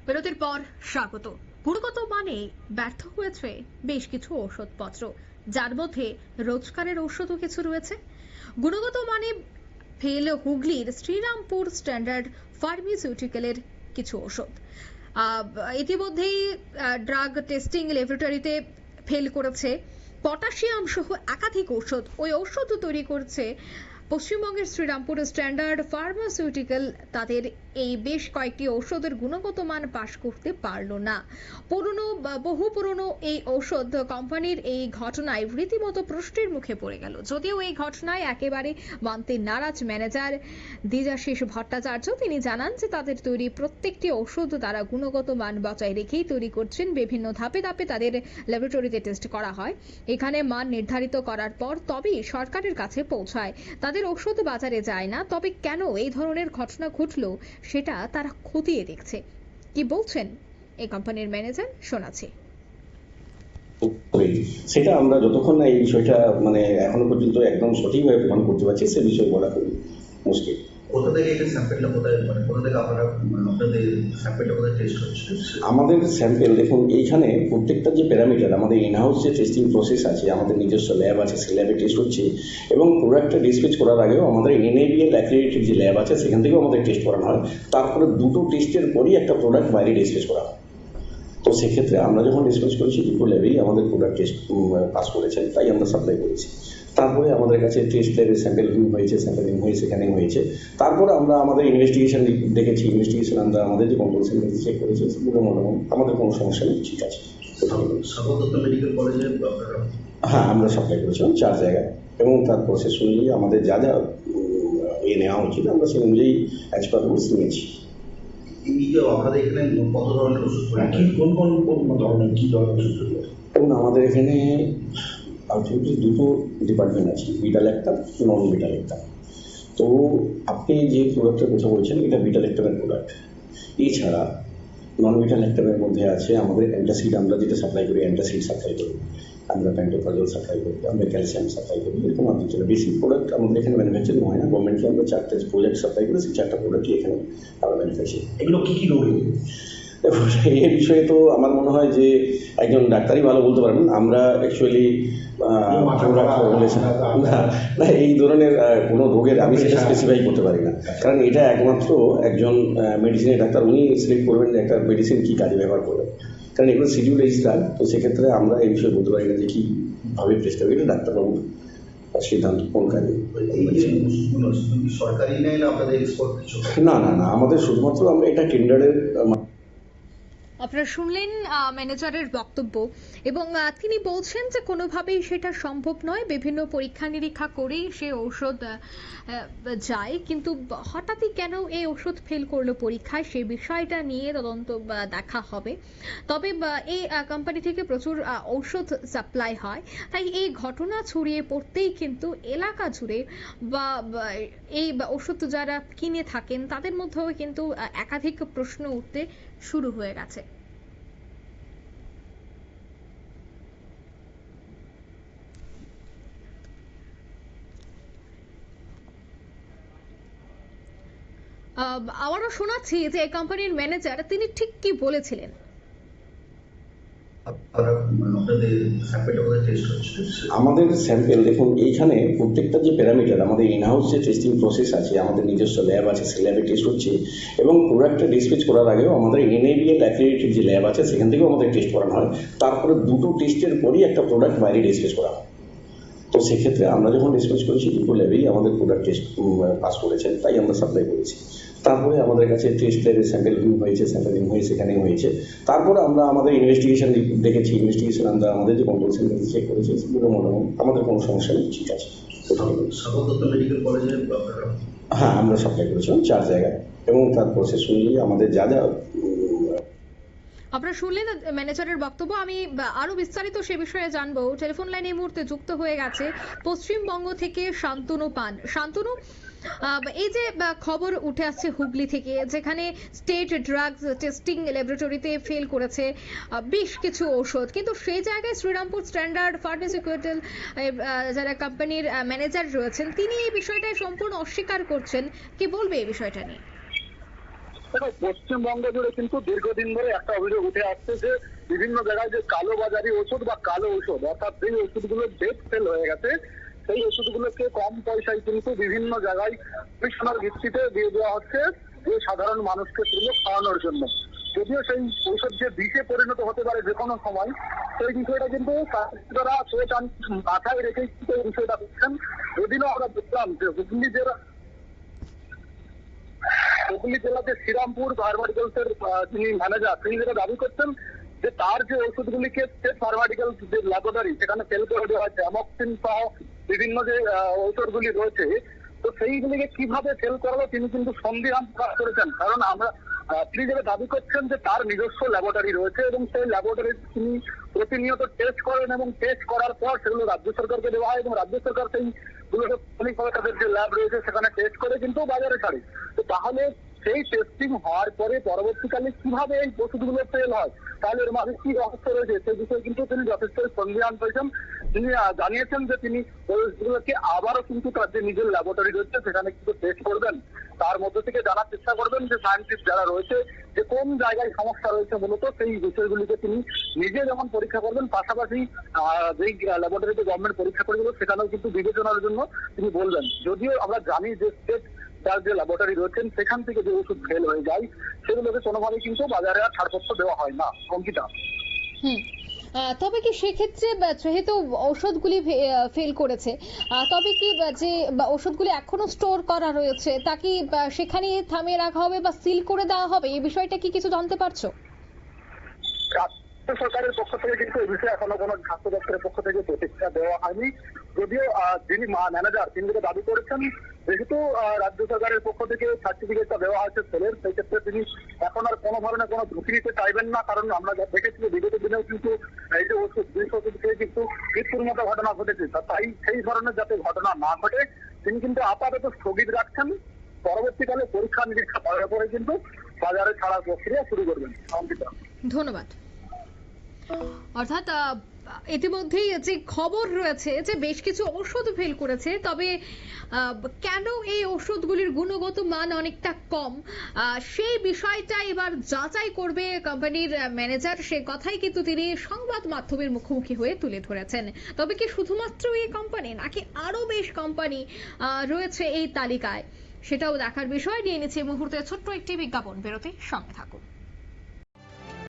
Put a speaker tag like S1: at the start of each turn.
S1: বিরতির পর স্বাগত। গুণগত মানে ব্যর্থ হয়েছে বেশ কিছু ঔষধপত্র, যার মধ্যে রোজকারের ঔষধও কিছু রয়েছে। গুণগত মানে ফেল হুগলির শ্রীরামপুর স্ট্যান্ডার্ড ফার্মাসিউটিক্যালের কিছু ঔষধ। ইতিমধ্যেই ড্রাগ টেস্টিং ল্যাবরেটরিতে ফেল করেছে পটাশিয়াম সহ একাধিক ঔষধ। ওই ঔষধ তৈরি করছে পশ্চিমবঙ্গের শ্রীরামপুর স্ট্যান্ডার্ড ফার্মাসিউটিক্যাল। তাদের এই বেশ কয়েকটি ঔষধের গুণগত মান পাশ করতে পারলো না। বহু পুরনো এই ঔষধ কোম্পানির এই ঘটনায় রীতিমতো প্রশ্নের মুখে পড়ে গেল। যদিও এই ঘটনায় একেবারে মানতে নারাজ ম্যানেজার দ্বিজাশিস ভট্টাচার্য। তিনি জানান যে তাদের তৈরি প্রত্যেকটি ঔষধ তারা গুণগত মান বজায় রেখেই তৈরি করছেন। বিভিন্ন ধাপে ধাপে তাদের ল্যাবরেটরিতে টেস্ট করা হয়। এখানে মান নির্ধারিত করার পর তবেই সরকারের কাছে পৌঁছায়। তাদের ঔষধ বাজারে যায় না। তবে কেন এই ধরনের ঘটনা ঘটলো সেটা তারা খতিয়ে দেখছে। কি বলছেন এই কোম্পানির ম্যানেজার, শোনাচ্ছি।
S2: সেটা আমরা যতক্ষণ না এই বিষয়টা এখনো পর্যন্ত একদম সঠিকভাবে প্রমাণ করতে পারছি, সে বিষয়ে বলা খুব মুশকিল।
S3: কোথা থেকে এটা স্যাম্পলটা কোথা থেকে আপনাদের স্যাম্পলটা কোথায় টেস্ট হচ্ছে?
S2: আমাদের স্যাম্পল দেখুন, এইখানে প্রত্যেকটা যে প্যারামিটার আমাদের ইনহাউস যে টেস্টিং প্রসেস আছে, আমাদের নিজস্ব ল্যাব আছে, সেই ল্যাবে টেস্ট হচ্ছে। এবং প্রোডাক্টটা ডিসপ্যাচ করার আগেও আমাদের NABL অ্যাক্রেডিটেড যে ল্যাব আছে সেখান থেকেও আমাদের টেস্ট করানো হয়। তারপরে দুটো টেস্টের পরই একটা প্রোডাক্ট বাইরে ডিসপ্যাচ করা হয়। তো সেক্ষেত্রে আমরা যখন ডিসপ্যাচ করেছি দুটো ল্যাবেই আমাদের প্রোডাক্ট টেস্ট পাস করেছেন, তাই আমরা সাপ্লাই করেছি। তারপরে আমাদের কাছে টেস্ট ল্যাবে স্যাম্পলিং হয়ে সেখানে হয়েছে। তারপরে আমরা আমাদের ইনভেস্টিগেশন দেখেছি, ইনভেস্টিগেশন আমরা আমাদের যে কন্ট্রোল সেন্টার চেক করেছি, সেগুলো আমাদের কোনো সমস্যা নেই, ঠিক আছে।
S3: মেডিকেল কলেজে
S2: হ্যাঁ, আমরা সাপ্লাই করেছিলাম 4 জায়গায়, এবং তার প্রসেস অনুযায়ী আমাদের যা যা নেওয়া উচিত আমরা সেই অনুযায়ী অ্যাজ পার রুলস নিয়েছি।
S3: আপনাদের এখানে কত ধরনের ওষুধ,
S4: কোন ধরনের কি ধরনের ওষুধ?
S2: এবং আমাদের এখানে আলটিমেটলি দুটো ডিপার্টমেন্ট আছে, বিটাল একটা, নন বিটাল একটা। তো আপনি যে প্রোডাক্টের কথা বলছেন এটা বিটাল একটার প্রোডাক্ট। এছাড়া নন বিটাল একটার মধ্যে আছে আমাদের অ্যান্টাসিড, আমরা যেটা সাপ্লাই করি অ্যান্টাসিড সাপ্লাই করি, আমরা প্যান্টোপ্রাজল সাপ্লাই করি, আমরা ক্যালসিয়াম সাপ্লাই করি। এরকম আপনি যেটা বেশি প্রোডাক্ট আমাদের এখানে ম্যানুফ্যাকচারিং হয় না। গভর্নমেন্টকে আমরা 4টে প্রোডাক্ট সাপ্লাই করি, সেই 4টা প্রোডাক্টই এখানে আমরা ম্যানুফ্যাকচারিং।
S4: এগুলো কি কি রোগে?
S2: এই বিষয়ে তো আমার মনে হয় যে একজন ডাক্তারই ভালো বলতে পারবেন। আমরা অ্যাকচুয়ালি না এই ধরনের কোনো রোগের আমি সেটা স্পেসিফাই করতে পারি না, কারণ এটা একমাত্র একজন মেডিসিনের ডাক্তার, উনি সিলেক্ট করবেন যে একটা মেডিসিন কী কাজে ব্যবহার করবেন, কারণ এগুলো শিডিউল রেজিস্টার। তো সেক্ষেত্রে আমরা এই বিষয়ে বলতে পারি না যে কীভাবে চেষ্টা করি, এটা ডাক্তারবাবু সিদ্ধান্ত কোন কাজে।
S3: সরকারি নেই না আপনাদের এক্সপোর্ট কিছু?
S2: না না না, আমাদের শুধুমাত্র আমরা এটা টেন্ডারের।
S1: আপনারা শুনলেন ম্যানেজারের বক্তব্য, এবং তিনি বলছেন যে কোনোভাবেই সেটা সম্ভব নয়। বিভিন্ন পরীক্ষা নিরীক্ষা করেই সে ঔষধ যায়, কিন্তু হঠাৎই কেন এই ওষুধ ফেল করলো পরীক্ষায় সেই বিষয়টা নিয়ে তদন্ত দেখা হবে। তবে এই কোম্পানি থেকে প্রচুর ঔষধ সাপ্লাই হয়, তাই এই ঘটনা ছড়িয়ে পড়তেই কিন্তু এলাকা জুড়ে বা এই ওষুধ যারা কিনে থাকেন তাদের মধ্যেও কিন্তু একাধিক প্রশ্ন উঠতে শুরু হয়ে গেছে। আবারও শোনাচ্ছি যে এই কোম্পানির ম্যানেজার তিনি ঠিক কি বলেছিলেন।
S2: আমাদের স্যাম্পল দেখুন, এইখানে প্রত্যেকটা যে প্যারামিটার আমাদের ইনহাউস যে টেস্টিং প্রসেস আছে, আমাদের নিজস্ব ল্যাব আছে, সেই ল্যাবে টেস্ট হচ্ছে। এবং প্রোডাক্টটা ডিসপ্যাচ করার আগেও আমাদের NABL অ্যাক্রেডিটেড যে ল্যাব আছে সেখান থেকেও আমাদের টেস্ট করানো হয়। তারপরে দুটো টেস্টের পরই একটা প্রোডাক্ট বাইরে ডিসপ্যাচ করা হয়। তো সেক্ষেত্রে আমরা যখন ডিসপ্যাচ করেছি দুটো ল্যাবেই আমাদের প্রোডাক্ট টেস্ট পাস করেছেন, তাই আমরা সাপ্লাই করেছি। তারপরে আমাদের কাছে টেস্ট ল্যাবে স্যাম্পলিং হয়ে সেখানে হয়েছে। তারপরে আমরা আমাদের ইনভেস্টিগেশন দেখেছি, ইনভেস্টিগেশন আমরা আমাদের যে কন্ট্রোল সেন্টার চেক করেছি, সেগুলো আমাদের কোনো সমস্যা নেই, ঠিক আছে।
S3: মেডিকেল কলেজে
S2: হ্যাঁ, আমরা সাপ্লাই করেছিলাম 4 জায়গায়, এবং তার প্রসেস অনুযায়ী আমাদের যা যা।
S1: আপনারা শুনলেন ম্যানেজারের বক্তব্য। আমি আরো বিস্তারিত সে বিষয়ে জানবো। টেলিফোন লাইনে এই মুহূর্তে যুক্ত হয়ে গেছে পশ্চিমবঙ্গ থেকে শান্তনু পান। শান্তনু, এই যে খবর উঠে আসছে হুগলি থেকে, যেখানে স্টেট ড্রাগস টেস্টিং ল্যাবরেটরিতে ফেল করেছে বেশ কিছু ঔষধ, কিন্তু সেই জায়গায় শ্রীরামপুর স্ট্যান্ডার্ড ফার্মাসিউটিক্যাল যারা কোম্পানির ম্যানেজার রয়েছেন তিনি এই বিষয়টায় সম্পূর্ণ অস্বীকার করছেন। কি বলবে এই বিষয়টা নিয়ে?
S5: তবে পশ্চিমবঙ্গ জুড়ে কিন্তু দীর্ঘদিন ধরে একটা অভিযোগ উঠে আসছে যে বিভিন্ন জায়গায় যে কালোবাজারি ওষুধ বা কালো ওষুধ, অর্থাৎ যেই ওষুধগুলো ডেট সেল হয়ে গেছে সেই ওষুধগুলোকে কম পয়সায় কিন্তু বিভিন্ন জায়গায় কমিশনের ভিত্তিতে দিয়ে দেওয়া হচ্ছে যে সাধারণ মানুষকে সেগুলো খাওয়ানোর জন্য। যদিও সেই ঔষধ যে বিষে পরিণত হতে পারে যে কোনো সময়, সেই বিষয়টা কিন্তু তারা মাথায় রেখেই কিন্তু এই বিষয়টা করছেন। এদিনও আমরা দেখলাম যে হুগলি জেলাতে শ্রীরামপুর ফার্মাটিক্যালসের যিনি ম্যানেজার, তিনি যেটা দাবি করছেন যে তার যে ওষুধগুলিকে স্টেট ফার্মাটিক্যালস যে ল্যাবরেটরি সেখানে সেল করে দেওয়া হয়েছে, অ্যামক্সিন সহ বিভিন্ন যে ঔষধগুলি রয়েছে, তো সেইগুলিকে কিভাবে সেল করালো তিনি কিন্তু সন্দেহান প্রকাশ করেছেন। কারণ তিনি যেটা দাবি করছেন যে তার নিজস্ব ল্যাবরেটরি রয়েছে এবং সেই ল্যাবরেটরি তিনি প্রতিনিয়ত টেস্ট করেন এবং টেস্ট করার পর সেগুলো রাজ্য সরকারকে দেওয়া হয় এবং রাজ্য সরকার সেইগুলোকে তাদের যে ল্যাব রয়েছে সেখানে টেস্ট করে কিন্তু বাজারে ছাড়ে। তো তাহলে সেই টেস্টিং হওয়ার পরে পরবর্তীকালে কিভাবে এই ওষুধগুলো সেল হয়, তাহলে এর মাঝে কি রহস্য রয়েছে সেই বিষয়ে কিন্তু তিনি যথেষ্ট সন্দেহান পেয়েছেন। তিনি জানিয়েছেন যে তিনি ওষুধগুলোকে আবারও কিন্তু তার যে নিজের ল্যাবরেটরি রয়েছে সেখানে কিন্তু টেস্ট করবেন, তার মধ্যে থেকে জানার চেষ্টা করবেন যে সায়েন্টিস্ট যারা রয়েছে যে কোন জায়গায় সমস্যা রয়েছে মূলত সেই বিষয়গুলিকে তিনি নিজে যেমন পরীক্ষা করবেন, পাশাপাশি যেই ল্যাবরেটরিতে গভর্নমেন্ট পরীক্ষা করে দিল সেখানেও কিন্তু বিবেচনার জন্য তিনি বলবেন। যদিও আমরা জানি যে স্টেট তার যে ল্যাবরেটরি রয়েছেন সেখান থেকে যে ওষুধ ফেল হয়ে যায় সেগুলোকে কোনোভাবেই কিন্তু বাজারে আর ছাড়পত্র দেওয়া হয় না। অঙ্কিতা,
S1: তবে কি সেক্ষেত্রে যেহেতু ওষুধগুলি ফেল করেছে, তবে কি যে ওষুধগুলি এখনো স্টোর করা রয়েছে তা কি সেখানে থামিয়ে রাখা হবে বা সিল করে দেওয়া হবে, এই বিষয়টা কি কিছু জানতে পারছো?
S5: সরকারের পক্ষ থেকে কিন্তু এই বিষয়ে এখনো কোনো স্বাস্থ্য দপ্তরের পক্ষ থেকে প্রতিক্রিয়া দেওয়া হয়নি। যদিও যিনি ম্যানেজার তিনি যেটা দাবি করেছেন যেহেতু রাজ্য সরকারের পক্ষ থেকে সার্টিফিকেটটা দেওয়া হয়েছে সেলের, সেই ক্ষেত্রে তিনি এখন আর কোনো ধরনের কোনো ঝুঁকি নিতে চাইবেন না। কারণ আমরা দেখেছি বিগত দিনেও কিন্তু এই যে ওষুধ থেকে কিন্তু মৃত্যুর মতো ঘটনা ঘটেছে, তাই সেই ধরনের যাতে ঘটনা না ঘটে তিনি কিন্তু আপাতত স্থগিত রাখছেন। পরবর্তীকালে পরীক্ষা নিরীক্ষা করার পরে কিন্তু বাজারে ছাড়ার প্রক্রিয়া শুরু করবেন।
S1: ধন্যবাদ। অর্থাৎ ইতিমধ্যেই যে খবর রয়েছে যে বেশ কিছু ওষুধ ফেল করেছে, তবে কেন এই ওষুধগুলির গুণগত মান অনেকটা কম সেই বিষয়টা এবার যাচাই করবে কোম্পানির ম্যানেজার, সে কথাই কিন্তু তিনি সংবাদ মাধ্যমের মুখোমুখি হয়ে তুলে ধরেছেন। তবে কি শুধুমাত্র এই কোম্পানি নাকি আরো বেশ কোম্পানি রয়েছে এই তালিকায়, সেটাও দেখার বিষয়। নিয়ে নিচ্ছে এই মুহূর্তে ছোট্ট একটি বিজ্ঞাপন, বেরোতে সঙ্গে থাকুন।